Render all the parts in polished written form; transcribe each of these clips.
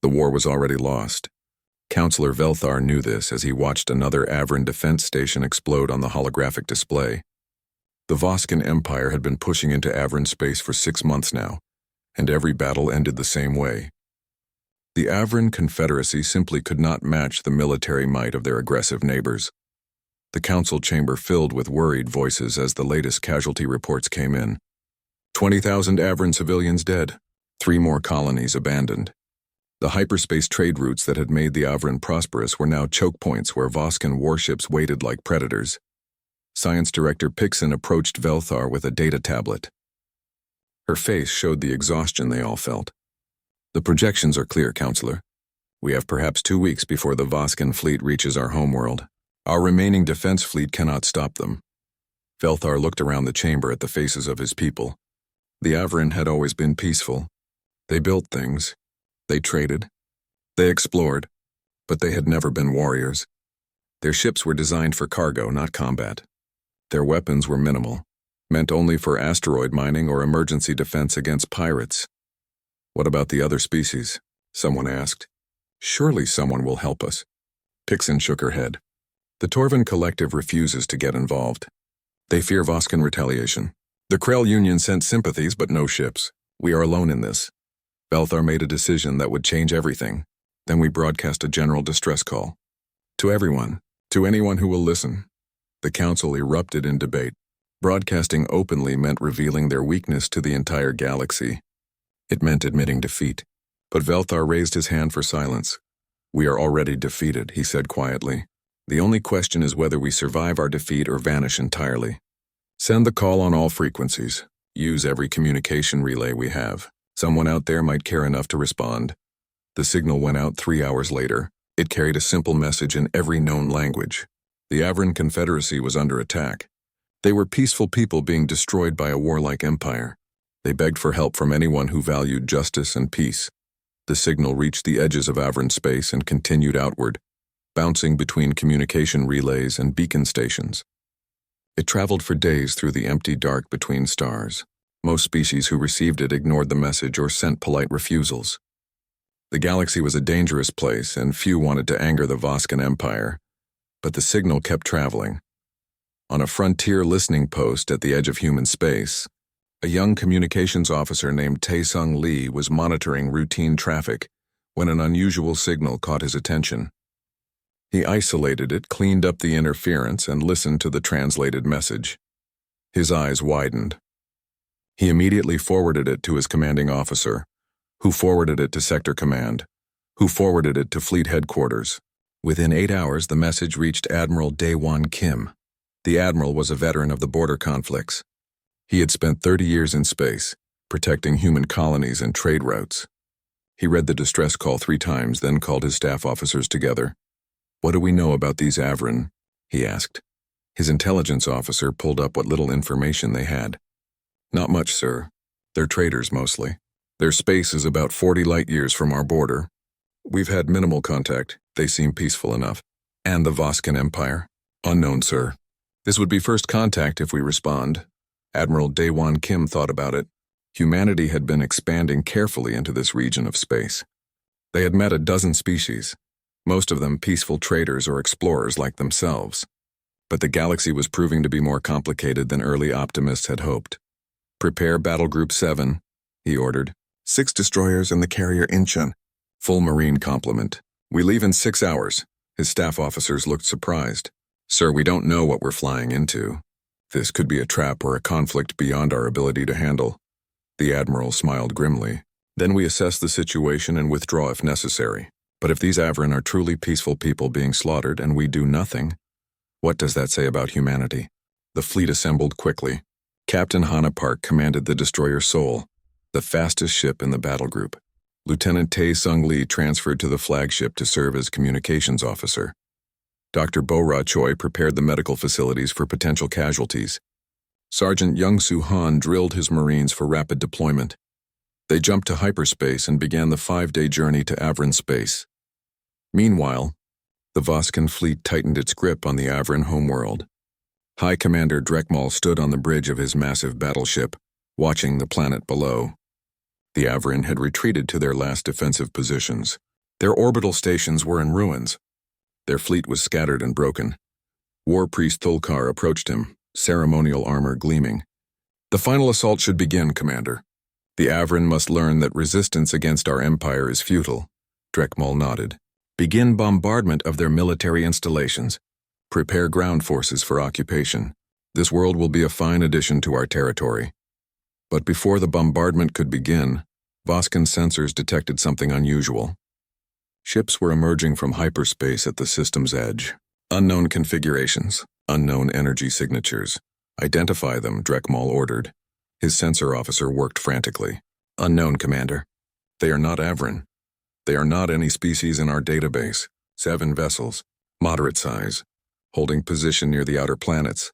The war was already lost. Counselor Velthar knew this as he watched another Avran defense station explode on the holographic display. The Voskan Empire had been pushing into Avran space for 6 months now, and every battle ended the same way. The Avran Confederacy simply could not match the military might of their aggressive neighbors. The council chamber filled with worried voices as the latest casualty reports came in. 20,000 Avran civilians dead, 3 more colonies abandoned. The hyperspace trade routes that had made the Avran prosperous were now choke points where Voskan warships waited like predators. Science Director Pixon approached Velthar with a data tablet. Her face showed the exhaustion they all felt. The projections are clear, Counselor. We have perhaps 2 weeks before the Voskan fleet reaches our homeworld. Our remaining defense fleet cannot stop them. Velthar looked around the chamber at the faces of his people. The Avran had always been peaceful. They built things. They traded. They explored. But they had never been warriors. Their ships were designed for cargo, not combat. Their weapons were minimal, meant only for asteroid mining or emergency defense against pirates. What about the other species? Someone asked. Surely someone will help us. Pixon shook her head. The Torvan Collective refuses to get involved. They fear Voskan retaliation. The Krell Union sent sympathies but no ships. We are alone in this. Velthar made a decision that would change everything. Then we broadcast a general distress call. To everyone, to anyone who will listen. The council erupted in debate. Broadcasting openly meant revealing their weakness to the entire galaxy. It meant admitting defeat. But Velthar raised his hand for silence. We are already defeated, he said quietly. The only question is whether we survive our defeat or vanish entirely. Send the call on all frequencies. Use every communication relay we have. Someone out there might care enough to respond. The signal went out 3 hours later. It carried a simple message in every known language. The Avran Confederacy was under attack. They were peaceful people being destroyed by a warlike empire. They begged for help from anyone who valued justice and peace. The signal reached the edges of Avran space and continued outward, bouncing between communication relays and beacon stations. It traveled for days through the empty dark between stars. Most species who received it ignored the message or sent polite refusals. The galaxy was a dangerous place, and few wanted to anger the Voskan Empire. But the signal kept traveling. On a frontier listening post at the edge of human space, a young communications officer named Tae-Sung Lee was monitoring routine traffic when an unusual signal caught his attention. He isolated it, cleaned up the interference, and listened to the translated message. His eyes widened. He immediately forwarded it to his commanding officer, who forwarded it to Sector Command, who forwarded it to Fleet Headquarters. Within 8 hours, the message reached Admiral Daewon Kim. The admiral was a veteran of the border conflicts. He had spent 30 years in space, protecting human colonies and trade routes. He read the distress call 3 times, then called his staff officers together. What do we know about these Avran? He asked. His intelligence officer pulled up what little information they had. Not much, sir. They're traders mostly. Their space is about 40 light years from our border. We've had minimal contact. They seem peaceful enough. And the Voskan Empire? Unknown, sir. This would be first contact if we respond. Admiral Daewon Kim thought about it. Humanity had been expanding carefully into this region of space. They had met a dozen species, most of them peaceful traders or explorers like themselves. But the galaxy was proving to be more complicated than early optimists had hoped. Prepare Battle Group 7, he ordered. 6 destroyers and the carrier Incheon. Full marine complement. We leave in 6 hours. His staff officers looked surprised. Sir, we don't know what we're flying into. This could be a trap or a conflict beyond our ability to handle. The Admiral smiled grimly. Then we assess the situation and withdraw if necessary. But if these Avran are truly peaceful people being slaughtered and we do nothing, what does that say about humanity? The fleet assembled quickly. Captain Hana Park commanded the destroyer Seoul, the fastest ship in the battle group. Lieutenant Tae-Sung Lee transferred to the flagship to serve as communications officer. Dr. Bo-Ra Choi prepared the medical facilities for potential casualties. Sergeant Young-Soo Han drilled his Marines for rapid deployment. They jumped to hyperspace and began the 5-day journey to Avran space. Meanwhile, the Voskan fleet tightened its grip on the Avran homeworld. High Commander Drekmal stood on the bridge of his massive battleship, watching the planet below. The Avran had retreated to their last defensive positions, Their orbital stations were in ruins. Their fleet was scattered and broken. War Priest Thulkar approached him, ceremonial armor gleaming. "The final assault should begin, Commander. The Avrin must learn that resistance against our empire is futile." Drekmal nodded. "Begin bombardment of their military installations. Prepare ground forces for occupation. This world will be a fine addition to our territory." But before the bombardment could begin, Voskin's sensors detected something unusual. Ships were emerging from hyperspace at the system's edge. Unknown configurations, unknown energy signatures. "Identify them," Drekmal ordered. His sensor officer worked frantically. "Unknown, Commander. They are not Avrin. They are not any species in our database. 7 vessels, moderate size, holding position near the outer planets."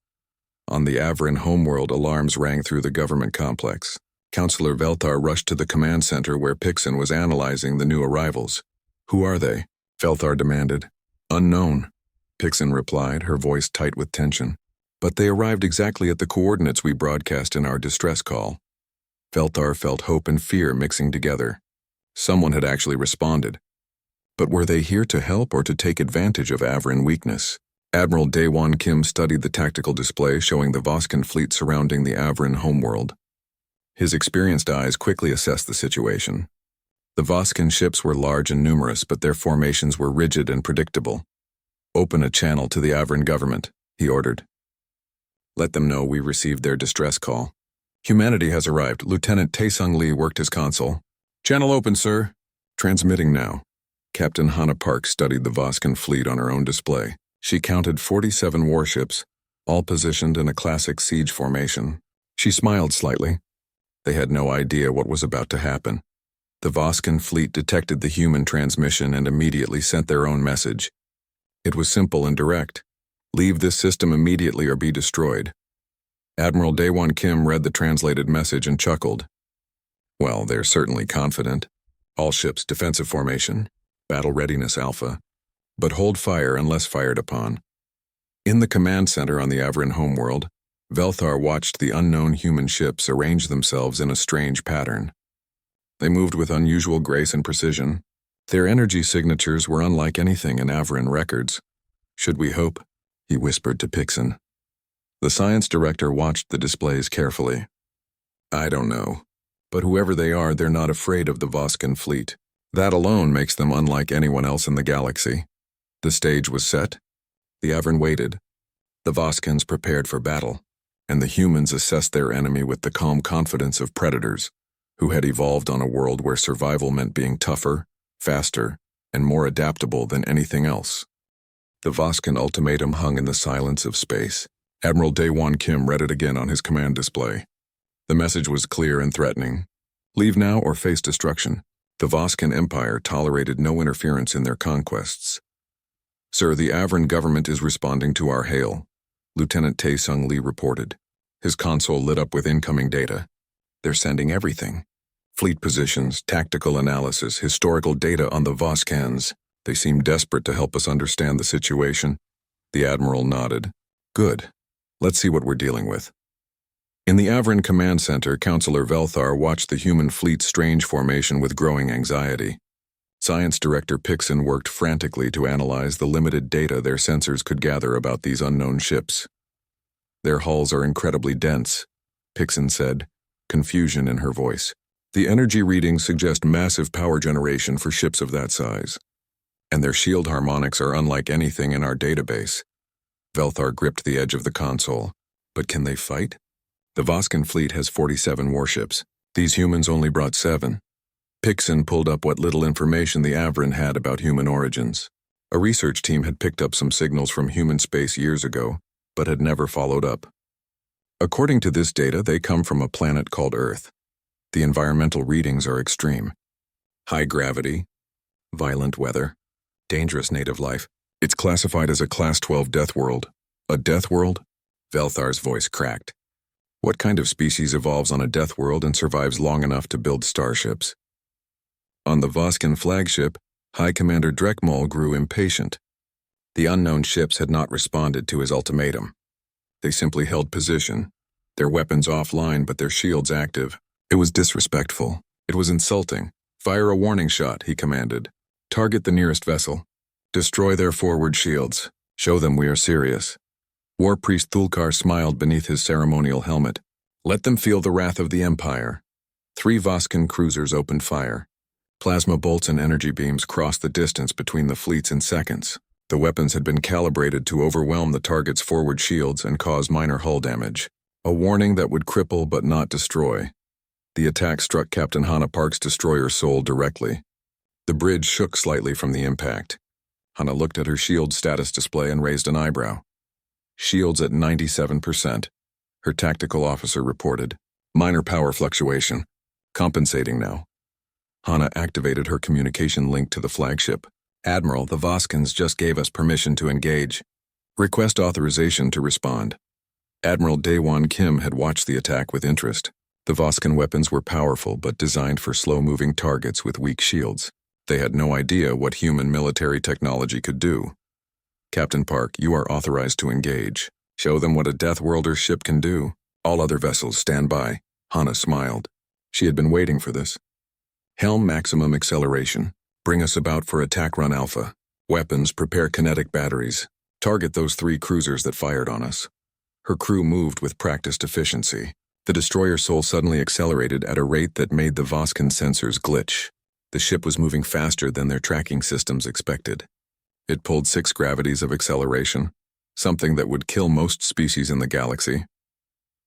On the Avrin homeworld, alarms rang through the government complex. Counselor Velthar rushed to the command center where Pixin was analyzing the new arrivals. "Who are they?" Velthar demanded. "Unknown," Pixin replied, her voice tight with tension. "But they arrived exactly at the coordinates we broadcast in our distress call." Velthar felt hope and fear mixing together. Someone had actually responded. But were they here to help or to take advantage of Avrin weakness? Admiral Daewon Kim studied the tactical display showing the Voskin fleet surrounding the Avrin homeworld. His experienced eyes quickly assessed the situation. The Voskin ships were large and numerous, but their formations were rigid and predictable. "Open a channel to the Avrin government," he ordered. "Let them know we received their distress call. Humanity has arrived." Lieutenant Taesung Lee worked his console. "Channel open, sir." "Transmitting now." Captain Hannah Park studied the Voskin fleet on her own display. She counted 47 warships, all positioned in a classic siege formation. She smiled slightly. They had no idea what was about to happen. The Voskin fleet detected the human transmission and immediately sent their own message. It was simple and direct. "Leave this system immediately or be destroyed." Admiral Daewon Kim read the translated message and chuckled. "Well, they're certainly confident. All ships defensive formation, battle readiness alpha, but hold fire unless fired upon." In the command center on the Avrin homeworld, Velthar watched the unknown human ships arrange themselves in a strange pattern. They moved with unusual grace and precision. Their energy signatures were unlike anything in Avrin records. "Should we hope?" he whispered to Pixin. The science director watched the displays carefully. "I don't know. But whoever they are, they're not afraid of the Voskin fleet. That alone makes them unlike anyone else in the galaxy." The stage was set. The Avrin waited. The Voskins prepared for battle, and the humans assessed their enemy with the calm confidence of predators, who had evolved on a world where survival meant being tougher, faster, and more adaptable than anything else. The Voskin ultimatum hung in the silence of space. Admiral Daewon Kim read it again on his command display. The message was clear and threatening. "Leave now or face destruction." The Voskin Empire tolerated no interference in their conquests. "Sir, the Avrin government is responding to our hail," Lieutenant Taesung Lee reported. His console lit up with incoming data. "They're sending everything. Fleet positions, tactical analysis, historical data on the Voskans. They seem desperate to help us understand the situation." The Admiral nodded. "Good. Let's see what we're dealing with." In the Avrin Command Center, Counselor Velthar watched the human fleet's strange formation with growing anxiety. Science Director Pixin worked frantically to analyze the limited data their sensors could gather about these unknown ships. "Their hulls are incredibly dense," Pixin said, confusion in her voice. "The energy readings suggest massive power generation for ships of that size. And their shield harmonics are unlike anything in our database." Velthar gripped the edge of the console. "But can they fight?" "The Voskin fleet has 47 warships. These humans only brought 7. Pixin pulled up what little information the Avrin had about human origins. A research team had picked up some signals from human space years ago, but had never followed up. According to this data, they come from a planet called Earth. The environmental readings are extreme. High gravity, violent weather, dangerous native life. It's classified as a Class 12 death world. A death world? Velthar's voice cracked. What kind of species evolves on a death world and survives long enough to build starships? On the Voskin flagship, High Commander Drekmal grew impatient. The unknown ships had not responded to his ultimatum. They simply held position, their weapons offline but their shields active. It was disrespectful. It was insulting. "Fire a warning shot," he commanded. Target the nearest vessel. Destroy their forward shields. Show them we are serious. War Priest Thulkar smiled beneath his ceremonial helmet. Let them feel the wrath of the Empire. 3 Voskan cruisers opened fire. Plasma bolts and energy beams crossed the distance between the fleets in seconds. The weapons had been calibrated to overwhelm the target's forward shields and cause minor hull damage. A warning that would cripple but not destroy. The attack struck Captain Hannah Park's destroyer Soul directly. The bridge shook slightly from the impact. Hannah looked at her shield status display and raised an eyebrow. Shields at 97%. Her tactical officer reported. Minor power fluctuation. Compensating now. Hannah activated her communication link to the flagship. Admiral, the Voskans just gave us permission to engage. Request authorization to respond. Admiral Daewon Kim had watched the attack with interest. The Voskan weapons were powerful but designed for slow-moving targets with weak shields. They had no idea what human military technology could do. Captain Park, you are authorized to engage. Show them what a Deathworlder ship can do. All other vessels stand by. Hannah smiled. She had been waiting for this. Helm maximum acceleration. Bring us about for attack run alpha. Weapons, prepare kinetic batteries. Target those 3 cruisers that fired on us. Her crew moved with practiced efficiency. The destroyer Soul suddenly accelerated at a rate that made the Voskan sensors glitch. The ship was moving faster than their tracking systems expected. It pulled 6 gravities of acceleration, something that would kill most species in the galaxy.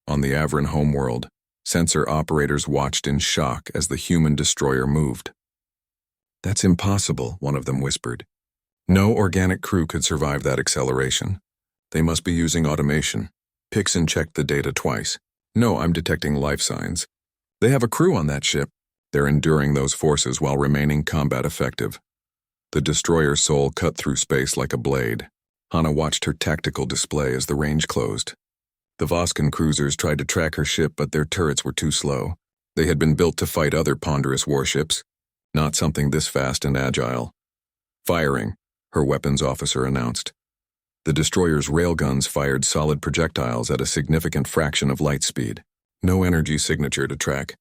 On the Avran homeworld, sensor operators watched in shock as the human destroyer moved. That's impossible, one of them whispered. No organic crew could survive that acceleration. They must be using automation. Pixon checked the data twice. No, I'm detecting life signs. They have a crew on that ship. They're enduring those forces while remaining combat effective. The destroyer Soul cut through space like a blade. Hannah watched her tactical display as the range closed. The Voskan cruisers tried to track her ship, but their turrets were too slow. They had been built to fight other ponderous warships, not something this fast and agile. Firing, her weapons officer announced. The destroyer's railguns fired solid projectiles at a significant fraction of light speed. No energy signature to track.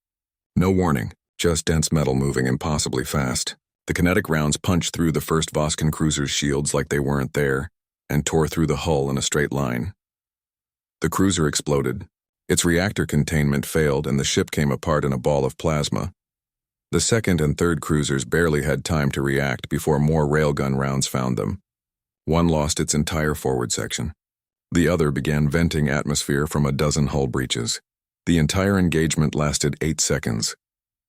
No warning, just dense metal moving impossibly fast. The kinetic rounds punched through the first Voskan cruiser's shields like they weren't there, and tore through the hull in a straight line. The cruiser exploded. Its reactor containment failed and the ship came apart in a ball of plasma. The second and third cruisers barely had time to react before more railgun rounds found them. One lost its entire forward section. The other began venting atmosphere from a dozen hull breaches. The entire engagement lasted 8 seconds.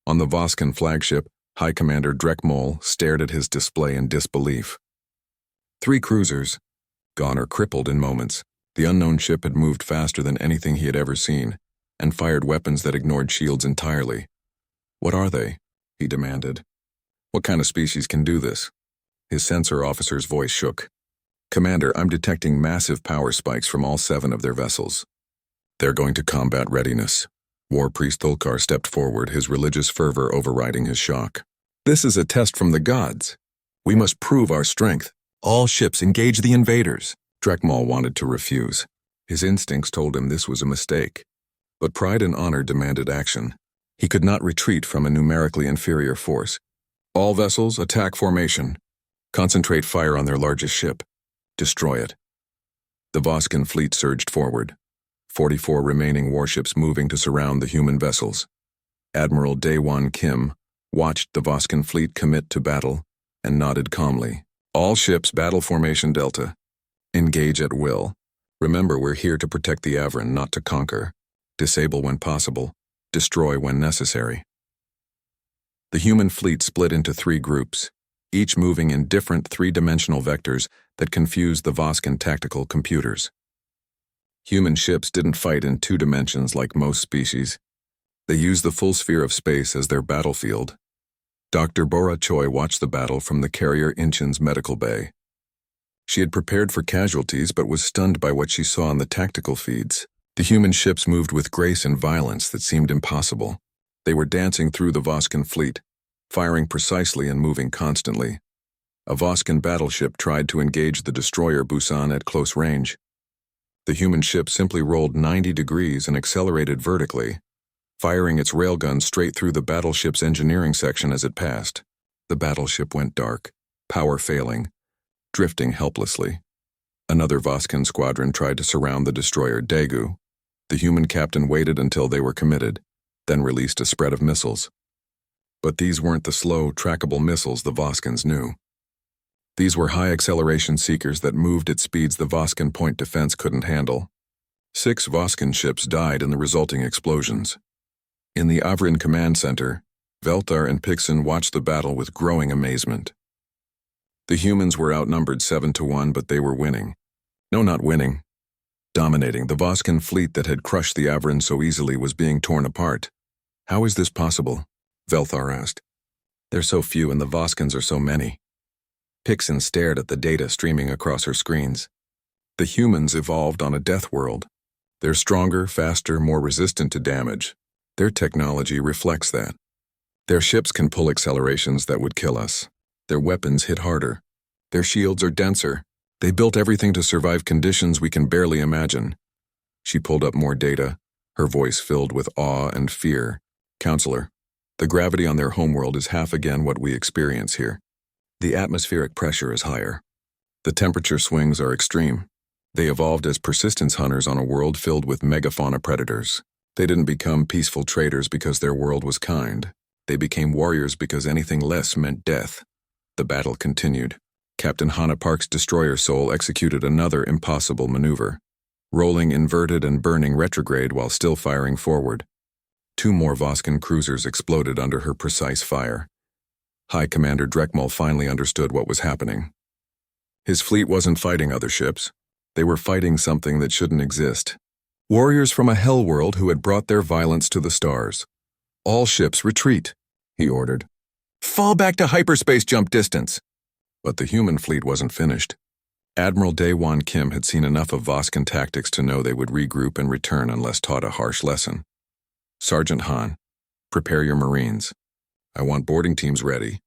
On the Voskan flagship, High Commander Drekmol stared at his display in disbelief. 3 cruisers, gone or crippled in moments. The unknown ship had moved faster than anything he had ever seen, and fired weapons that ignored shields entirely. What are they? He demanded. What kind of species can do this? His sensor officer's voice shook. Commander, I'm detecting massive power spikes from all 7 of their vessels. They're going to combat readiness. War Priest Thulkar stepped forward, his religious fervor overriding his shock. This is a test from the gods. We must prove our strength. All ships engage the invaders. Drekmol wanted to refuse. His instincts told him this was a mistake. But pride and honor demanded action. He could not retreat from a numerically inferior force. All vessels, attack formation. Concentrate fire on their largest ship. Destroy it. The Voskan fleet surged forward. 44 remaining warships moving to surround the human vessels. Admiral Daewon Kim watched the Voskan fleet commit to battle and nodded calmly. All ships, battle formation Delta. Engage at will. Remember, we're here to protect the Avran, not to conquer. Disable when possible. Destroy when necessary. The human fleet split into 3 groups, each moving in different 3-dimensional vectors that confused the Voskan tactical computers. Human ships didn't fight in 2 dimensions like most species. They used the full sphere of space as their battlefield. Dr. Bora Choi watched the battle from the carrier Inchin's medical bay. She had prepared for casualties but was stunned by what she saw on the tactical feeds. The human ships moved with grace and violence that seemed impossible. They were dancing through the Voskan fleet, firing precisely and moving constantly. A Voskan battleship tried to engage the destroyer Busan at close range. The human ship simply rolled 90 degrees and accelerated vertically, firing its railgun straight through the battleship's engineering section as it passed. The battleship went dark. power failing, drifting helplessly. Another Voskan squadron tried to surround the destroyer Daegu. The human captain waited until they were committed, then released a spread of missiles. But these weren't the slow, trackable missiles the Voskans knew. These were high-acceleration seekers that moved at speeds the Voskan point defense couldn't handle. 6 Voskan ships died in the resulting explosions. In the Avrin command center, Veltar and Pixin watched the battle with growing amazement. The humans were outnumbered 7-1, but they were winning. No, not winning. Dominating. The Voskan fleet that had crushed the Avrin so easily was being torn apart. How is this possible? Velthar asked. They're so few and the Voskans are so many. Pixin stared at the data streaming across her screens. The humans evolved on a death world. They're stronger, faster, more resistant to damage. Their technology reflects that. Their ships can pull accelerations that would kill us. Their weapons hit harder. Their shields are denser. They built everything to survive conditions we can barely imagine. She pulled up more data, her voice filled with awe and fear. Counselor, the gravity on their homeworld is half again what we experience here. The atmospheric pressure is higher. The temperature swings are extreme. They evolved as persistence hunters on a world filled with megafauna predators. They didn't become peaceful traders because their world was kind. They became warriors because anything less meant death. The battle continued. Captain Hannah Park's destroyer soul executed another impossible maneuver, rolling inverted and burning retrograde while still firing forward. 2 more Voskan cruisers exploded under her precise fire. High Commander Drekmal finally understood what was happening. His fleet wasn't fighting other ships. They were fighting something that shouldn't exist. Warriors from a hell world who had brought their violence to the stars. All ships retreat, he ordered. Fall back to hyperspace jump distance. But the human fleet wasn't finished. Admiral Daewon Kim had seen enough of Voskan tactics to know they would regroup and return unless taught a harsh lesson. Sergeant Han, prepare your Marines. I want boarding teams ready.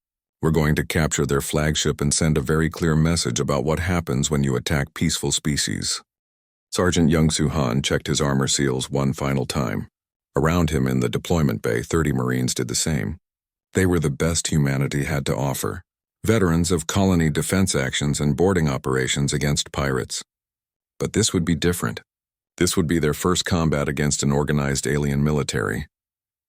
We're going to capture their flagship and send a very clear message about what happens when you attack peaceful species. Sergeant Young-Soo Han checked his armor seals one final time. Around him in the deployment bay, 30 Marines did the same. They were the best humanity had to offer. Veterans of colony defense actions and boarding operations against pirates. But this would be different. This would be their first combat against an organized alien military.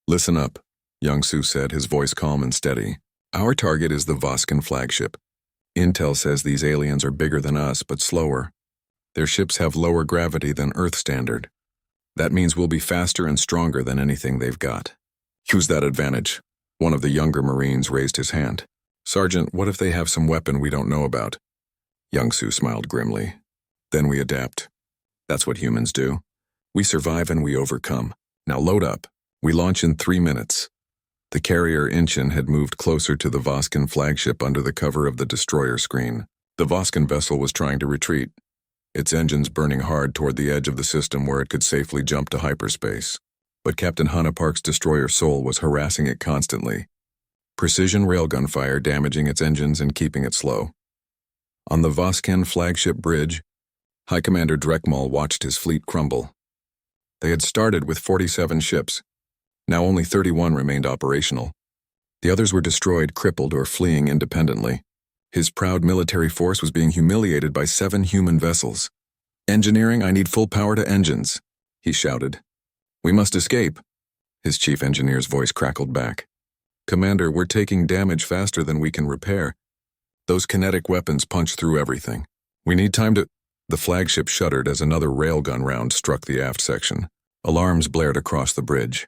Listen up, Young-Soo said, his voice calm and steady. Our target is the Voskan flagship. Intel says these aliens are bigger than us, but slower. Their ships have lower gravity than Earth standard. That means we'll be faster and stronger than anything they've got. Use that advantage. One of the younger Marines raised his hand. Sergeant, what if they have some weapon we don't know about? Young-Soo smiled grimly. Then we adapt. That's what humans do. We survive and we overcome. Now load up. We launch in 3 minutes. The carrier Inchin had moved closer to the Voskan flagship under the cover of the destroyer screen. The Voskan vessel was trying to retreat, its engines burning hard toward the edge of the system where it could safely jump to hyperspace. But Captain Hannah Park's destroyer soul was harassing it constantly. Precision railgun fire damaging its engines and keeping it slow. On the Voskan flagship bridge, High Commander Drekmal watched his fleet crumble. They had started with 47 ships. Now only 31 remained operational. The others were destroyed, crippled, or fleeing independently. His proud military force was being humiliated by 7 human vessels. Engineering, I need full power to engines, he shouted. We must escape. His chief engineer's voice crackled back. Commander, we're taking damage faster than we can repair. Those kinetic weapons punch through everything. We need time to... The flagship shuddered as another railgun round struck the aft section. Alarms blared across the bridge.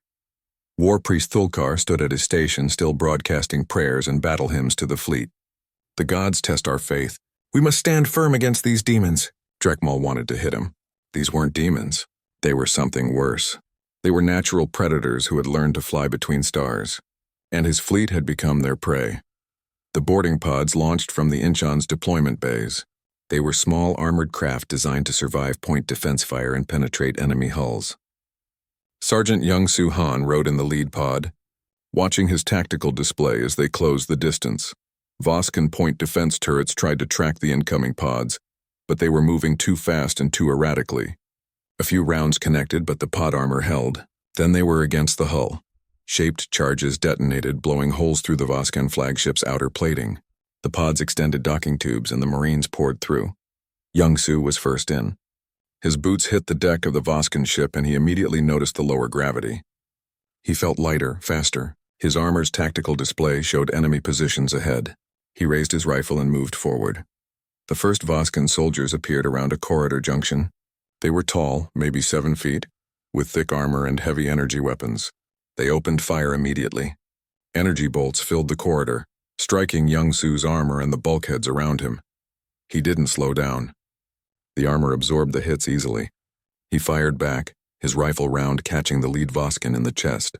War Priest Thulkar stood at his station, still broadcasting prayers and battle hymns to the fleet. The gods test our faith. We must stand firm against these demons. Drekmal wanted to hit him. These weren't demons. They were something worse. They were natural predators who had learned to fly between stars. And his fleet had become their prey. The boarding pods launched from the Inchan's deployment bays. They were small armored craft designed to survive point defense fire and penetrate enemy hulls. Sergeant Young-Soo Han rode in the lead pod, watching his tactical display as they closed the distance. Voskan point defense turrets tried to track the incoming pods, but they were moving too fast and too erratically. A few rounds connected, but the pod armor held. Then they were against the hull. Shaped charges detonated, blowing holes through the Voskan flagship's outer plating. The pods extended docking tubes and the Marines poured through. Young-Soo was first in. His boots hit the deck of the Voskin ship and he immediately noticed the lower gravity. He felt lighter, faster. His armor's tactical display showed enemy positions ahead. He raised his rifle and moved forward. The first Voskin soldiers appeared around a corridor junction. They were tall, maybe 7 feet, with thick armor and heavy energy weapons. They opened fire immediately. Energy bolts filled the corridor, striking Young-Soo's armor and the bulkheads around him. He didn't slow down. The armor absorbed the hits easily. He fired back, his rifle round catching the lead Voskin in the chest.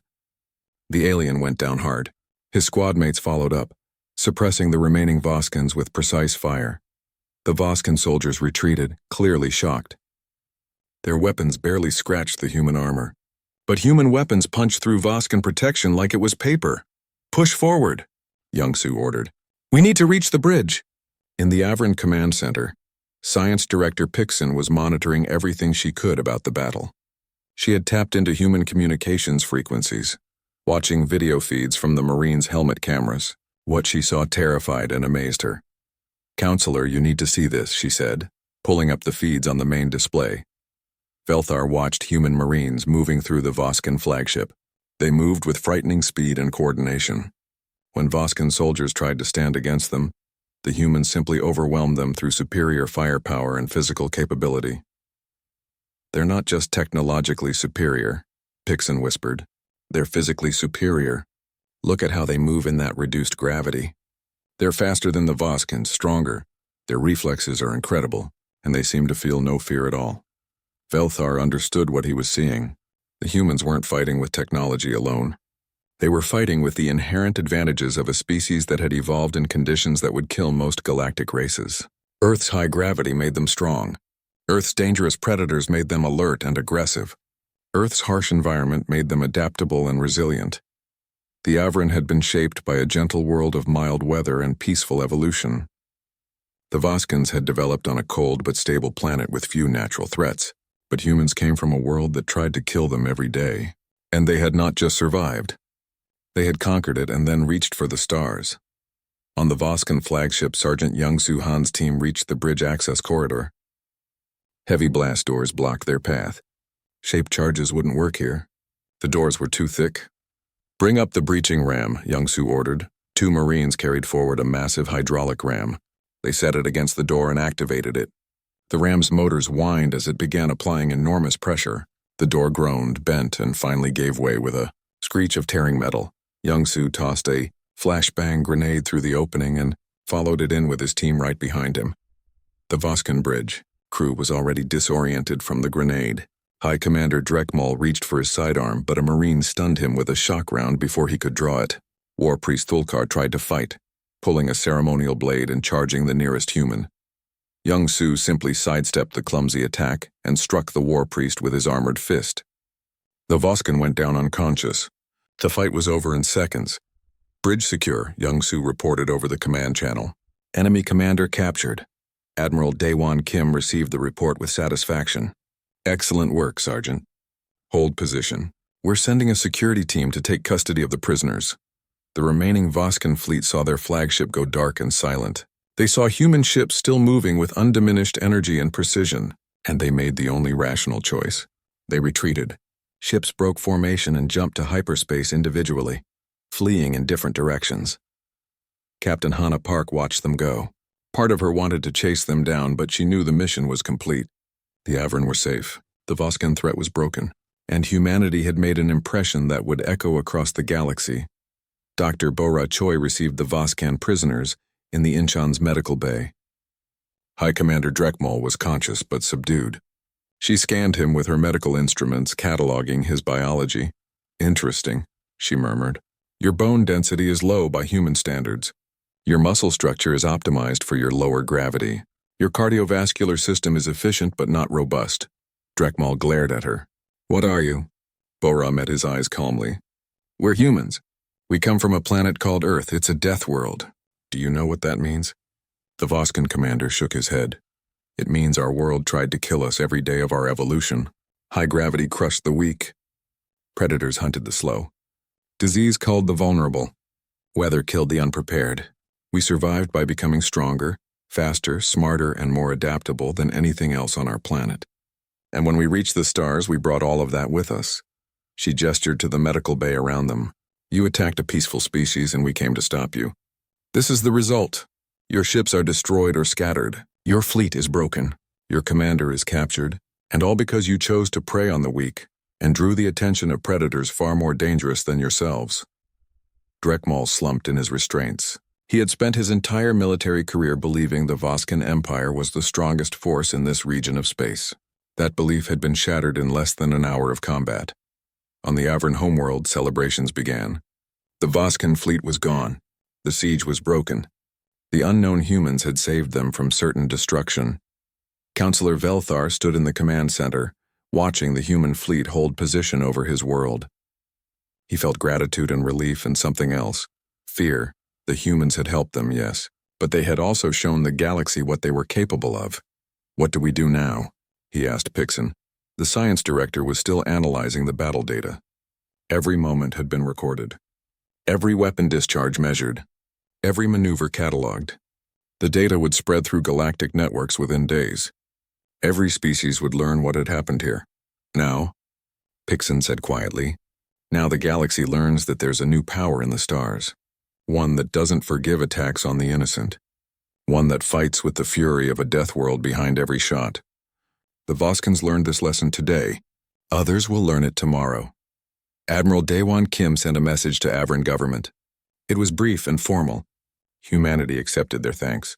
The alien went down hard. His squad mates followed up, suppressing the remaining Voskins with precise fire. The Voskin soldiers retreated, clearly shocked. Their weapons barely scratched the human armor. But human weapons punched through Voskin protection like it was paper. "Push forward," Young-Soo ordered. "We need to reach the bridge." In the Avron Command Center, Science Director Pixon was monitoring everything she could about the battle. She had tapped into human communications frequencies, watching video feeds from the Marines' helmet cameras. What she saw terrified and amazed her. "Counselor, you need to see this," she said, pulling up the feeds on the main display. Velthar watched human Marines moving through the Voskin flagship. They moved with frightening speed and coordination. When Voskin soldiers tried to stand against them, the humans simply overwhelmed them through superior firepower and physical capability. "They're not just technologically superior," Pixon whispered. "They're physically superior. Look at how they move in that reduced gravity. They're faster than the Voskins, stronger. Their reflexes are incredible, and they seem to feel no fear at all." Velthar understood what he was seeing. The humans weren't fighting with technology alone. They were fighting with the inherent advantages of a species that had evolved in conditions that would kill most galactic races. Earth's high gravity made them strong. Earth's dangerous predators made them alert and aggressive. Earth's harsh environment made them adaptable and resilient. The Avron had been shaped by a gentle world of mild weather and peaceful evolution. The Voskins had developed on a cold but stable planet with few natural threats, but humans came from a world that tried to kill them every day. And they had not just survived. They had conquered it and then reached for the stars. On the Voskin flagship, Sergeant Young-Soo Han's team reached the bridge access corridor. Heavy blast doors blocked their path. Shape charges wouldn't work here. The doors were too thick. "Bring up the breaching ram," Young-Soo ordered. 2 Marines carried forward a massive hydraulic ram. They set it against the door and activated it. The ram's motors whined as it began applying enormous pressure. The door groaned, bent, and finally gave way with a screech of tearing metal. Young-Soo tossed a flashbang grenade through the opening and followed it in with his team right behind him. The Voskin bridge crew was already disoriented from the grenade. High Commander Drekmal reached for his sidearm, but a Marine stunned him with a shock round before he could draw it. War Priest Thulkar tried to fight, pulling a ceremonial blade and charging the nearest human. Young-Soo simply sidestepped the clumsy attack and struck the War Priest with his armored fist. The Voskin went down unconscious. The fight was over in seconds. "Bridge secure," Young-Soo reported over the command channel. "Enemy commander captured." Admiral Daewon Kim received the report with satisfaction. "Excellent work, Sergeant. Hold position. We're sending a security team to take custody of the prisoners." The remaining Voskin fleet saw their flagship go dark and silent. They saw human ships still moving with undiminished energy and precision, and they made the only rational choice. They retreated. Ships broke formation and jumped to hyperspace individually, fleeing in different directions. Captain Hannah Park watched them go. Part of her wanted to chase them down, but she knew the mission was complete. The Avron were safe, the Voskin threat was broken, and humanity had made an impression that would echo across the galaxy. Dr. Bora Choi received the Voskan prisoners in the Inchan's medical bay. High Commander Drekmal was conscious but subdued. She scanned him with her medical instruments, cataloging his biology. "Interesting," she murmured. "Your bone density is low by human standards. Your muscle structure is optimized for your lower gravity. Your cardiovascular system is efficient but not robust." Drekmal glared at her. "What are you?" Bora met his eyes calmly. "We're humans. We come from a planet called Earth. It's a death world. Do you know what that means?" The Voskin commander shook his head. "It means our world tried to kill us every day of our evolution. High gravity crushed the weak. Predators hunted the slow. Disease culled the vulnerable. Weather killed the unprepared. We survived by becoming stronger, faster, smarter, and more adaptable than anything else on our planet. And when we reached the stars, we brought all of that with us. She gestured to the medical bay around them. You attacked a peaceful species and we came to stop you. This is the result. Your ships are destroyed or scattered. Your fleet is broken. Your commander is captured. And all because you chose to prey on the weak and drew the attention of predators far more dangerous than yourselves. Drekmal slumped in his restraints. He had spent his entire military career believing the Voskan Empire was the strongest force in this region of space. That belief had been shattered in less than an hour of combat. On the Avran homeworld, celebrations began. The Voskan fleet was gone. The siege was broken. The unknown humans had saved them from certain destruction. Counselor Velthar stood in the command center, watching the human fleet hold position over his world. He felt gratitude and relief and something else. Fear. The humans had helped them, yes, but they had also shown the galaxy what they were capable of. What do we do now? He asked Pixon. The science director was still analyzing the battle data. Every moment had been recorded. Every weapon discharge measured. Every maneuver cataloged. The data would spread through galactic networks within days. Every species would learn what had happened here. Now, Pixon said quietly, now the galaxy learns that there's a new power in the stars. One that doesn't forgive attacks on the innocent. One that fights with the fury of a death world behind every shot. The Voskans learned this lesson today. Others will learn it tomorrow. Admiral Daewon Kim sent a message to Avran government. It was brief and formal. Humanity accepted their thanks.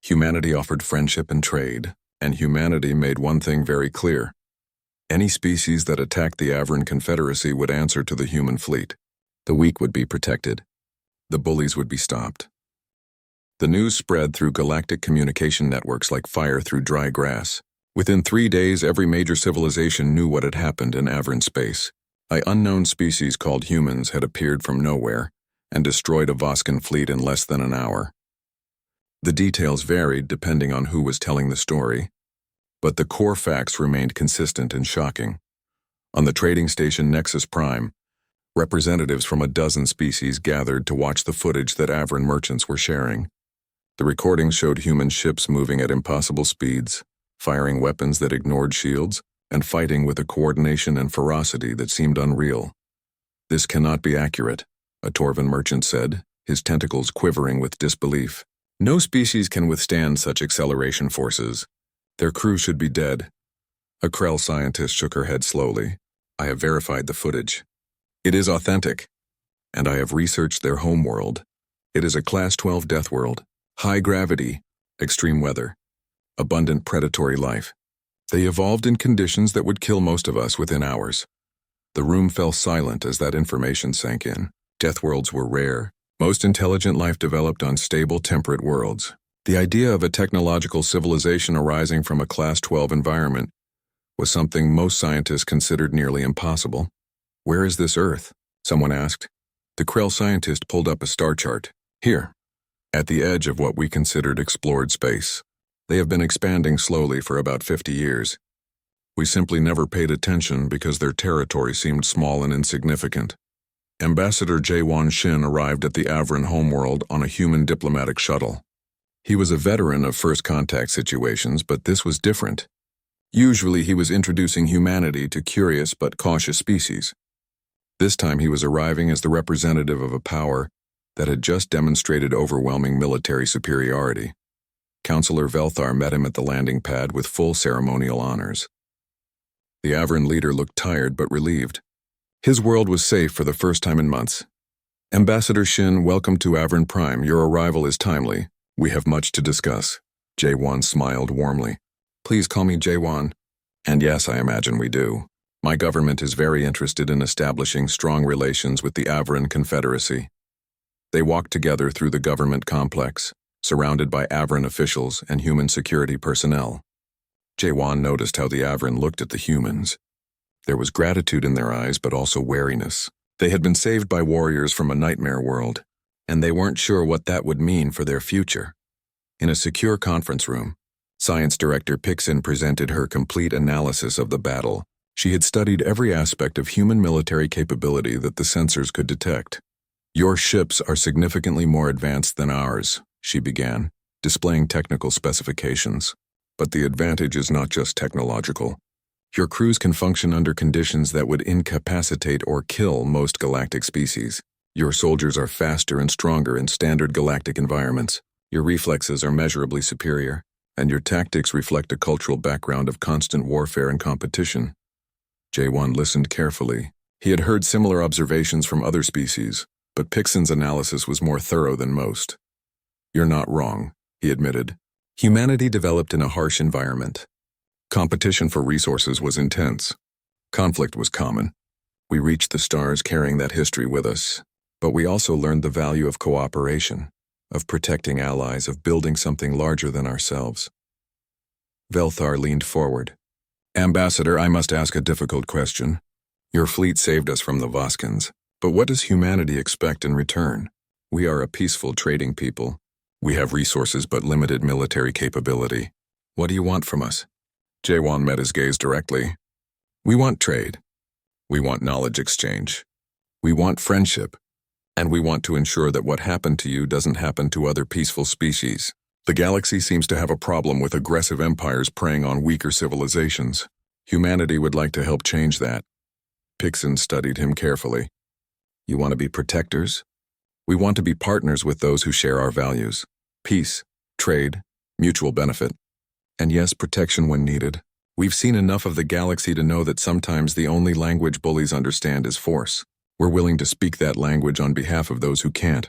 Humanity offered friendship and trade, and humanity made one thing very clear. Any species that attacked the Avran Confederacy would answer to the human fleet. The weak would be protected. The bullies would be stopped. The news spread through galactic communication networks like fire through dry grass. Within 3 days, every major civilization knew what had happened in Avran space. An unknown species called humans had appeared from nowhere and destroyed a Voskan fleet in less than an hour. The details varied depending on who was telling the story, but the core facts remained consistent and shocking. On the trading station Nexus Prime, representatives from a dozen species gathered to watch the footage that Avran merchants were sharing. The recordings showed human ships moving at impossible speeds, firing weapons that ignored shields, and fighting with a coordination and ferocity that seemed unreal. This cannot be accurate, a Torvan merchant said, his tentacles quivering with disbelief. No species can withstand such acceleration forces. Their crew should be dead. A Krell scientist shook her head slowly. I have verified the footage. It is authentic. And I have researched their homeworld. It is a Class 12 death world. High gravity, extreme weather, abundant predatory life. They evolved in conditions that would kill most of us within hours. The room fell silent as that information sank in. Death worlds were rare. Most intelligent life developed on stable, temperate worlds. The idea of a technological civilization arising from a Class 12 environment was something most scientists considered nearly impossible. Where is this Earth? Someone asked. The Krell scientist pulled up a star chart. Here, at the edge of what we considered explored space. They have been expanding slowly for about 50 years. We simply never paid attention because their territory seemed small and insignificant. Ambassador Jaewon Shin arrived at the Avran homeworld on a human diplomatic shuttle. He was a veteran of first contact situations, but this was different. Usually he was introducing humanity to curious but cautious species. This time he was arriving as the representative of a power that had just demonstrated overwhelming military superiority. Counselor Velthar met him at the landing pad with full ceremonial honors. The Avran leader looked tired but relieved. His world was safe for the first time in months. Ambassador Shin, welcome to Avran Prime. Your arrival is timely. We have much to discuss. Jaewon smiled warmly. Please call me Jaewon. And yes, I imagine we do. My government is very interested in establishing strong relations with the Avran Confederacy. They walked together through the government complex, surrounded by Avran officials and human security personnel. Jaewon noticed how the Avran looked at the humans. There was gratitude in their eyes, but also wariness. They had been saved by warriors from a nightmare world, and they weren't sure what that would mean for their future. In a secure conference room, Science Director Pixon presented her complete analysis of the battle. She had studied every aspect of human military capability that the sensors could detect. Your ships are significantly more advanced than ours, she began, displaying technical specifications. But the advantage is not just technological. Your crews can function under conditions that would incapacitate or kill most galactic species. Your soldiers are faster and stronger in standard galactic environments. Your reflexes are measurably superior, and your tactics reflect a cultural background of constant warfare and competition. J1 listened carefully. He had heard similar observations from other species, but Pixon's analysis was more thorough than most. You're not wrong, he admitted. Humanity developed in a harsh environment. Competition for resources was intense. Conflict was common. We reached the stars carrying that history with us, but we also learned the value of cooperation, of protecting allies, of building something larger than ourselves. Velthar leaned forward. Ambassador, I must ask a difficult question. Your fleet saved us from the Voskans, but what does humanity expect in return? We are a peaceful trading people. We have resources but limited military capability. What do you want from us? Jaewon met his gaze directly. We want trade. We want knowledge exchange. We want friendship. And we want to ensure that what happened to you doesn't happen to other peaceful species. The galaxy seems to have a problem with aggressive empires preying on weaker civilizations. Humanity would like to help change that. Pixon studied him carefully. You want to be protectors? We want to be partners with those who share our values. Peace, trade, mutual benefit. And yes, protection when needed. We've seen enough of the galaxy to know that sometimes the only language bullies understand is force. We're willing to speak that language on behalf of those who can't.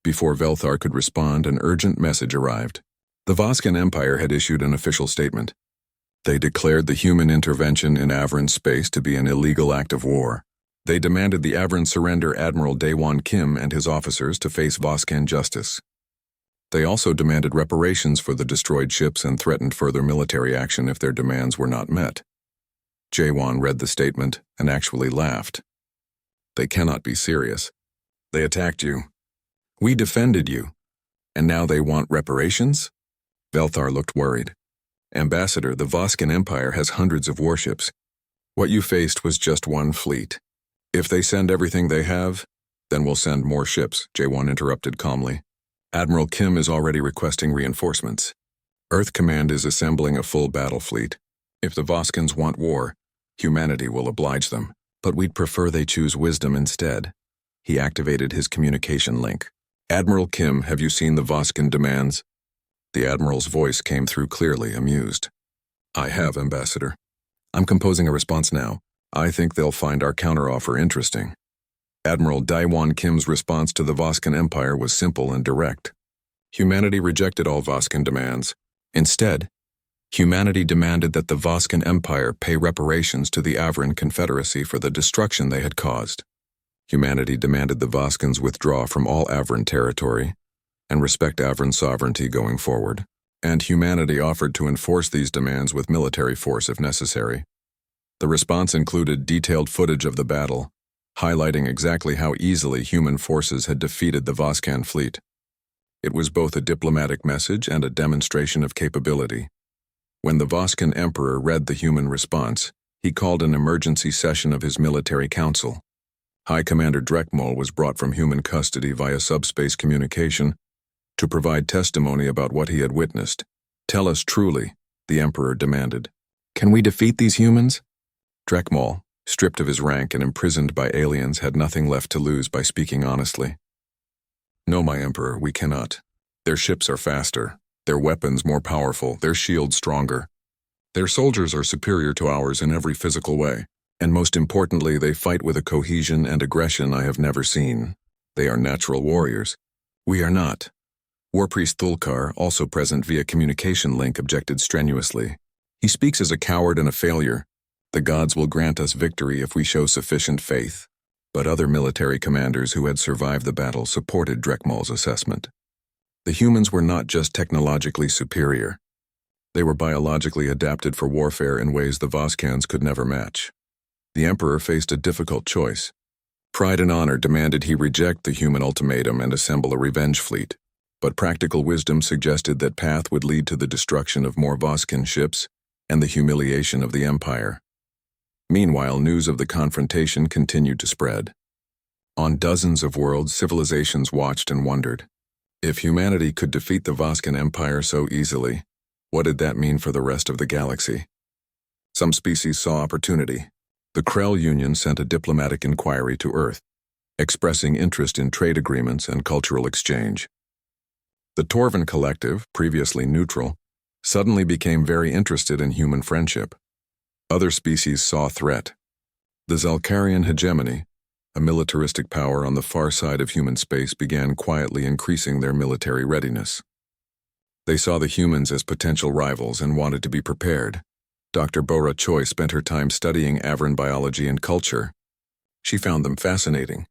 Before Velthar could respond, an urgent message arrived. The Voskan Empire had issued an official statement. They declared the human intervention in Avran space to be an illegal act of war. They demanded the Avran surrender Admiral Daewon Kim and his officers to face Voskan justice. They also demanded reparations for the destroyed ships and threatened further military action if their demands were not met. Jaewon read the statement and actually laughed. They cannot be serious. They attacked you. We defended you. And now they want reparations? Velthar looked worried. Ambassador, the Voskan Empire has hundreds of warships. What you faced was just one fleet. If they send everything they have, then we'll send more ships, Jaewon interrupted calmly. Admiral Kim is already requesting reinforcements. Earth Command is assembling a full battle fleet. If the Voskans want war, humanity will oblige them. But we'd prefer they choose wisdom instead. He activated his communication link. Admiral Kim, have you seen the Voskan demands? The Admiral's voice came through clearly, amused. I have, Ambassador. I'm composing a response now. I think they'll find our counteroffer interesting. Admiral Daewon Kim's response to the Voskan Empire was simple and direct. Humanity rejected all Voskan demands. Instead, humanity demanded that the Voskan Empire pay reparations to the Avran Confederacy for the destruction they had caused. Humanity demanded the Voskans withdraw from all Avran territory and respect Avran sovereignty going forward. And humanity offered to enforce these demands with military force if necessary. The response included detailed footage of the battle, highlighting exactly how easily human forces had defeated the Voskan fleet. It was both a diplomatic message and a demonstration of capability. When the Voskan Emperor read the human response, he called an emergency session of his military council. High Commander Drekmol was brought from human custody via subspace communication to provide testimony about what he had witnessed. Tell us truly, the Emperor demanded. Can we defeat these humans? Drekmol, stripped of his rank and imprisoned by aliens, had nothing left to lose by speaking honestly. No, my Emperor, we cannot. Their ships are faster, their weapons more powerful, their shields stronger. Their soldiers are superior to ours in every physical way, and most importantly, they fight with a cohesion and aggression I have never seen. They are natural warriors. We are not. Warpriest Thulkar, also present via communication link, objected strenuously. He speaks as a coward and a failure. The gods will grant us victory if we show sufficient faith. But other military commanders who had survived the battle supported Drekmol's assessment. The humans were not just technologically superior. They were biologically adapted for warfare in ways the Voskans could never match. The Emperor faced a difficult choice. Pride and honor demanded he reject the human ultimatum and assemble a revenge fleet. But practical wisdom suggested that path would lead to the destruction of more Voskan ships and the humiliation of the Empire. Meanwhile, news of the confrontation continued to spread. On dozens of worlds, civilizations watched and wondered. If humanity could defeat the Voskan Empire so easily, what did that mean for the rest of the galaxy? Some species saw opportunity. The Krell Union sent a diplomatic inquiry to Earth, expressing interest in trade agreements and cultural exchange. The Torvan Collective, previously neutral, suddenly became very interested in human friendship. Other species saw threat. The Zalkarian hegemony, a militaristic power on the far side of human space, began quietly increasing their military readiness. They saw the humans as potential rivals and wanted to be prepared. Dr. Bora Choi spent her time studying Avran biology and culture. She found them fascinating.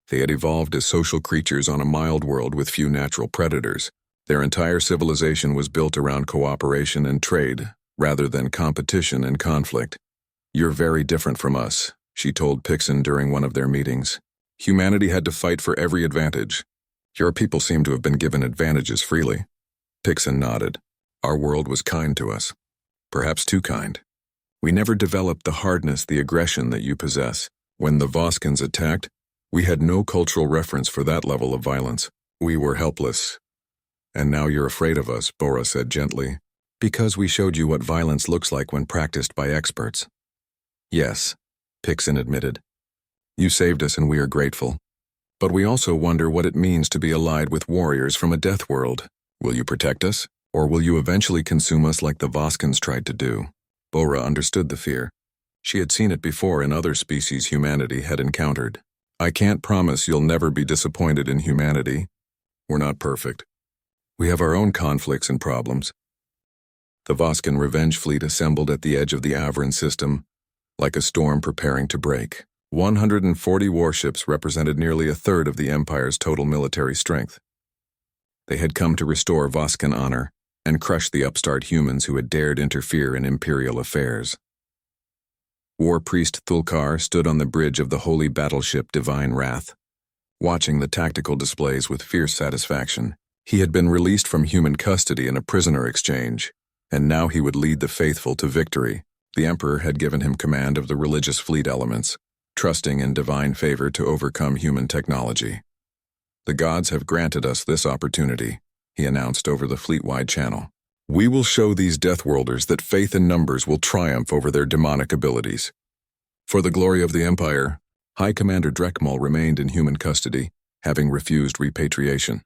They had evolved as social creatures on a mild world with few natural predators. Their entire civilization was built around cooperation and trade, rather than competition and conflict. "You're very different from us," she told Pixon during one of their meetings. "Humanity had to fight for every advantage. Your people seem to have been given advantages freely." Pixon nodded. "Our world was kind to us. Perhaps too kind. We never developed the hardness, the aggression that you possess. When the Voskans attacked, we had no cultural reference for that level of violence. We were helpless. And now you're afraid of us," Bora said gently. "Because we showed you what violence looks like when practiced by experts." "Yes," Pixon admitted. "You saved us and we are grateful. But we also wonder what it means to be allied with warriors from a death world. Will you protect us? Or will you eventually consume us like the Voskans tried to do?" Bora understood the fear. She had seen it before in other species humanity had encountered. "I can't promise you'll never be disappointed in humanity. We're not perfect. We have our own conflicts and problems." The Voskan revenge fleet assembled at the edge of the Avran system, like a storm preparing to break. 140 warships represented nearly a third of the Empire's total military strength. They had come to restore Voskan honor and crush the upstart humans who had dared interfere in Imperial affairs. War Priest Thulkar stood on the bridge of the holy battleship Divine Wrath, watching the tactical displays with fierce satisfaction. He had been released from human custody in a prisoner exchange, and now he would lead the faithful to victory. The Emperor had given him command of the religious fleet elements, trusting in divine favor to overcome human technology. "The gods have granted us this opportunity," he announced over the fleet-wide channel. "We will show these Deathworlders that faith in numbers will triumph over their demonic abilities." For the glory of the Empire, High Commander Drekmal remained in human custody, having refused repatriation.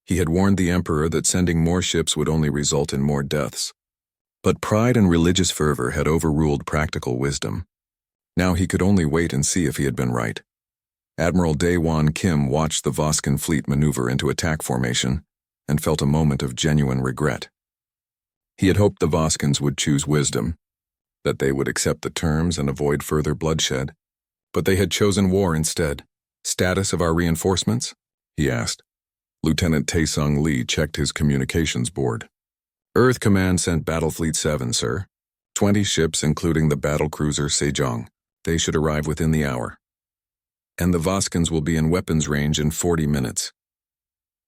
He had warned the Emperor that sending more ships would only result in more deaths. But pride and religious fervor had overruled practical wisdom. Now he could only wait and see if he had been right. Admiral Daewon Kim watched the Voskan fleet maneuver into attack formation and felt a moment of genuine regret. He had hoped the Voskans would choose wisdom, that they would accept the terms and avoid further bloodshed. But they had chosen war instead. "Status of our reinforcements?" he asked. Lieutenant Taesung Lee checked his communications board. "Earth Command sent Battlefleet 7, sir. 20 ships including the battlecruiser Sejong. They should arrive within the hour. And the Voskans will be in weapons range in 40 minutes.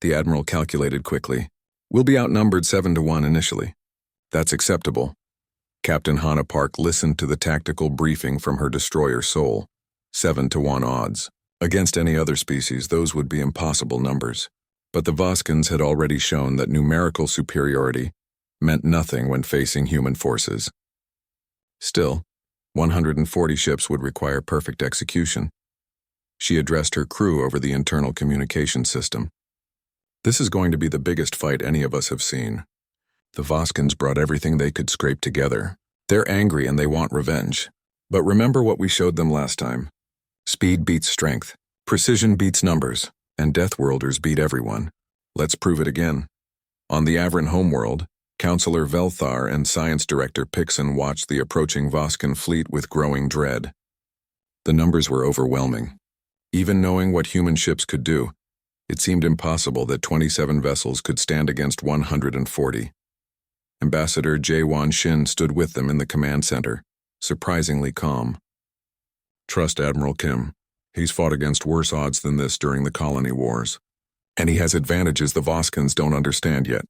The Admiral calculated quickly. "We'll be outnumbered 7-1 initially. That's acceptable." Captain Hannah Park listened to the tactical briefing from her destroyer Soul. 7-1 odds. Against any other species, those would be impossible numbers. But the Voskans had already shown that numerical superiority meant nothing when facing human forces. Still, 140 ships would require perfect execution. She addressed her crew over the internal communication system. "This is going to be the biggest fight any of us have seen. The Voskans brought everything they could scrape together. They're angry and they want revenge. But remember what we showed them last time. Speed beats strength, precision beats numbers, and Deathworlders beat everyone. Let's prove it again." On the Avran homeworld, Counselor Velthar and Science Director Pixon watched the approaching Voskan fleet with growing dread. The numbers were overwhelming. Even knowing what human ships could do, it seemed impossible that 27 vessels could stand against 140. Ambassador Jaewon Shin stood with them in the command center, surprisingly calm. "Trust Admiral Kim. He's fought against worse odds than this during the colony wars. And he has advantages the Voskans don't understand yet."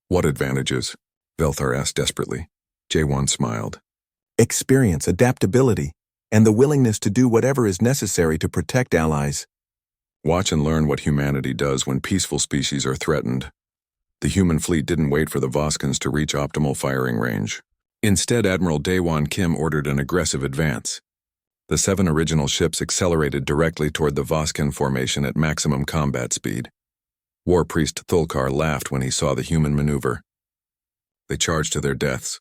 "What advantages?" Velthar asked desperately. Jaewon smiled. "Experience, adaptability, and the willingness to do whatever is necessary to protect allies." Watch and learn what humanity does when peaceful species are threatened. The human fleet didn't wait for the Voskans to reach optimal firing range. Instead, Admiral Daewon Kim ordered an aggressive advance. The 7 original ships accelerated directly toward the Voskan formation at maximum combat speed. War Priest Thulkar laughed when he saw the human maneuver. They charged to their deaths.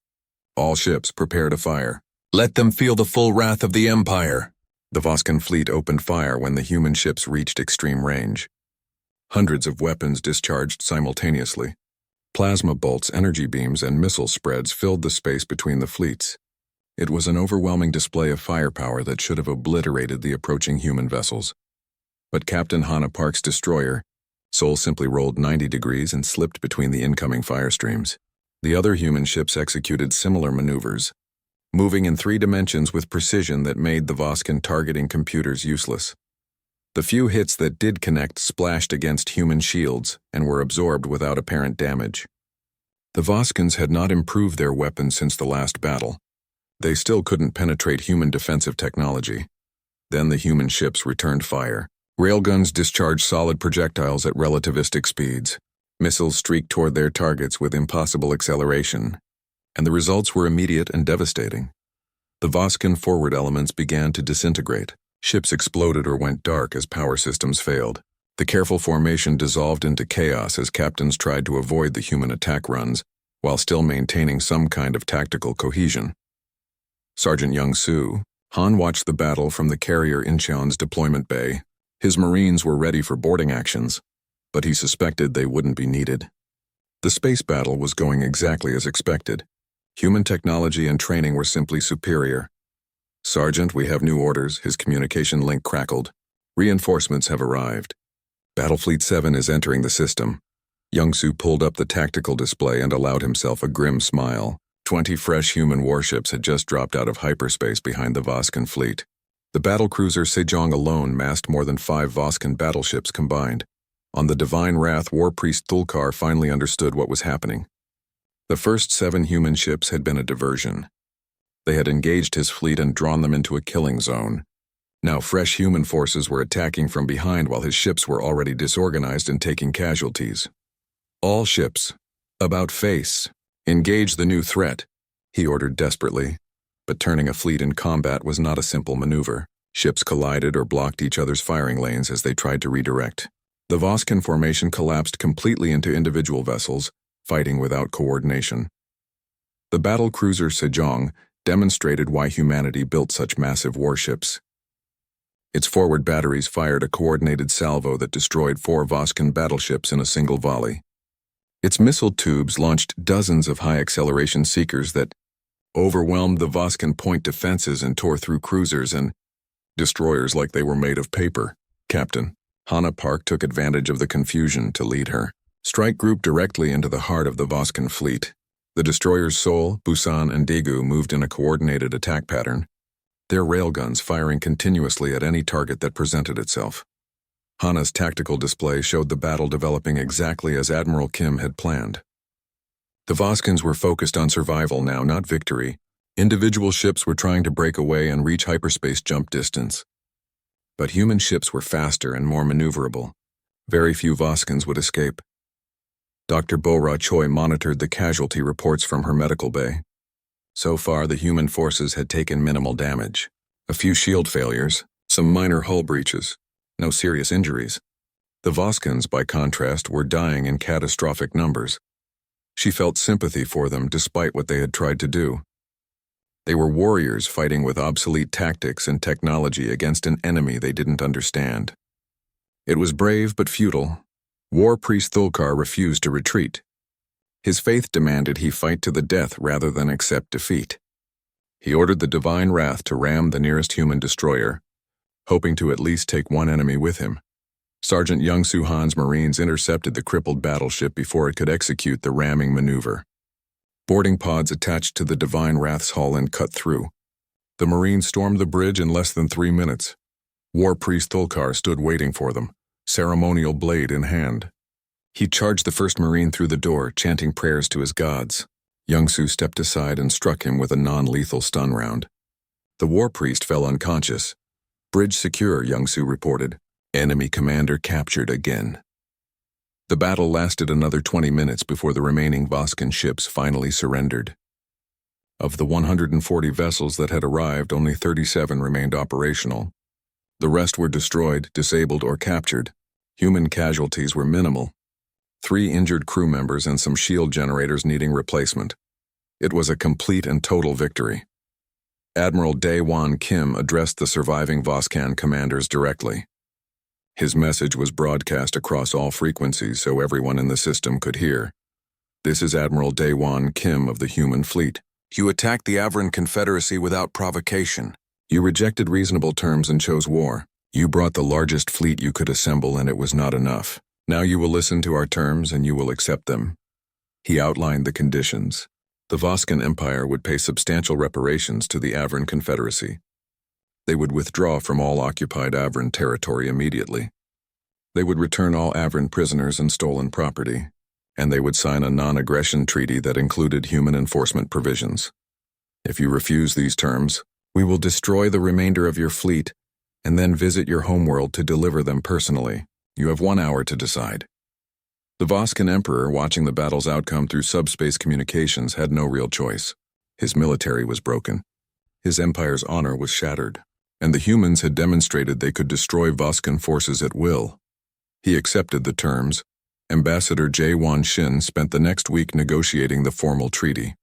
All ships, prepare to fire. Let them feel the full wrath of the Empire. The Voskan fleet opened fire when the human ships reached extreme range. Hundreds of weapons discharged simultaneously. Plasma bolts, energy beams, and missile spreads filled the space between the fleets. It was an overwhelming display of firepower that should have obliterated the approaching human vessels. But Captain Hana Park's destroyer, Sol, simply rolled 90 degrees and slipped between the incoming fire streams. The other human ships executed similar maneuvers, moving in 3 dimensions with precision that made the Voskan targeting computers useless. The few hits that did connect splashed against human shields and were absorbed without apparent damage. The Voskans had not improved their weapons since the last battle. They still couldn't penetrate human defensive technology. Then the human ships returned fire. Railguns discharged solid projectiles at relativistic speeds. Missiles streaked toward their targets with impossible acceleration. And the results were immediate and devastating. The Voskan forward elements began to disintegrate. Ships exploded or went dark as power systems failed. The careful formation dissolved into chaos as captains tried to avoid the human attack runs, while still maintaining some kind of tactical cohesion. Sergeant Young-Soo, Han watched the battle from the carrier Incheon's deployment bay. His Marines were ready for boarding actions, but he suspected they wouldn't be needed. The space battle was going exactly as expected. Human technology and training were simply superior. Sergeant, we have new orders, his communication link crackled. Reinforcements have arrived. Battlefleet 7 is entering the system. Young-Soo pulled up the tactical display and allowed himself a grim smile. 20 fresh human warships had just dropped out of hyperspace behind the Voskan fleet. The battlecruiser Sejong alone massed more than 5 Voskan battleships combined. On the Divine Wrath, War Priest Thulkar finally understood what was happening. The first 7 human ships had been a diversion. They had engaged his fleet and drawn them into a killing zone. Now fresh human forces were attacking from behind while his ships were already disorganized and taking casualties. All ships, about face, engage the new threat, he ordered desperately. But turning a fleet in combat was not a simple maneuver. Ships collided or blocked each other's firing lanes as they tried to redirect. The Voskan formation collapsed completely into individual vessels, fighting without coordination. The battlecruiser Sejong demonstrated why humanity built such massive warships. Its forward batteries fired a coordinated salvo that destroyed 4 Voskan battleships in a single volley. Its missile tubes launched dozens of high-acceleration seekers that overwhelmed the Voskan point defenses and tore through cruisers and destroyers like they were made of paper. Captain Hana Park took advantage of the confusion to lead her strike group directly into the heart of the Voskan fleet. The destroyers Seoul, Busan, and Daegu moved in a coordinated attack pattern, their railguns firing continuously at any target that presented itself. Hana's tactical display showed the battle developing exactly as Admiral Kim had planned. The Voskans were focused on survival now, not victory. Individual ships were trying to break away and reach hyperspace jump distance. But human ships were faster and more maneuverable. Very few Voskans would escape. Dr. Bo-Ra Choi monitored the casualty reports from her medical bay. So far, the human forces had taken minimal damage. A few shield failures, some minor hull breaches, no serious injuries. The Voskans, by contrast, were dying in catastrophic numbers. She felt sympathy for them despite what they had tried to do. They were warriors fighting with obsolete tactics and technology against an enemy they didn't understand. It was brave but futile. War Priest Thulkar refused to retreat. His faith demanded he fight to the death rather than accept defeat. He ordered the Divine Wrath to ram the nearest human destroyer, hoping to at least take one enemy with him. Sergeant Young-Soo Han's Marines intercepted the crippled battleship before it could execute the ramming maneuver. Boarding pods attached to the Divine Wrath's hull and cut through. The Marines stormed the bridge in less than 3 minutes. War Priest Thulkar stood waiting for them, ceremonial blade in hand. He charged the first Marine through the door, chanting prayers to his gods. Young-Soo stepped aside and struck him with a non-lethal stun round. The War Priest fell unconscious. Bridge secure, Young-Soo reported. Enemy commander captured again. The battle lasted another 20 minutes before the remaining Voskan ships finally surrendered. Of the 140 vessels that had arrived, only 37 remained operational. The rest were destroyed, disabled, or captured. Human casualties were minimal. 3 injured crew members and some shield generators needing replacement. It was a complete and total victory. Admiral Daewon Kim addressed the surviving Voskan commanders directly. His message was broadcast across all frequencies so everyone in the system could hear. This is Admiral Daewon Kim of the human fleet. You attacked the Avran Confederacy without provocation. You rejected reasonable terms and chose war. You brought the largest fleet you could assemble, and it was not enough. Now you will listen to our terms and you will accept them. He outlined the conditions. The Voskan Empire would pay substantial reparations to the Avran Confederacy. They would withdraw from all occupied Avran territory immediately. They would return all Avran prisoners and stolen property, and they would sign a non-aggression treaty that included human enforcement provisions. If you refuse these terms, we will destroy the remainder of your fleet and then visit your homeworld to deliver them personally. You have 1 hour to decide. The Voskan Emperor, watching the battle's outcome through subspace communications, had no real choice. His military was broken. His empire's honor was shattered, and the humans had demonstrated they could destroy Voskan forces at will. He accepted the terms. Ambassador Jae Won-shin spent the next week negotiating the formal treaty.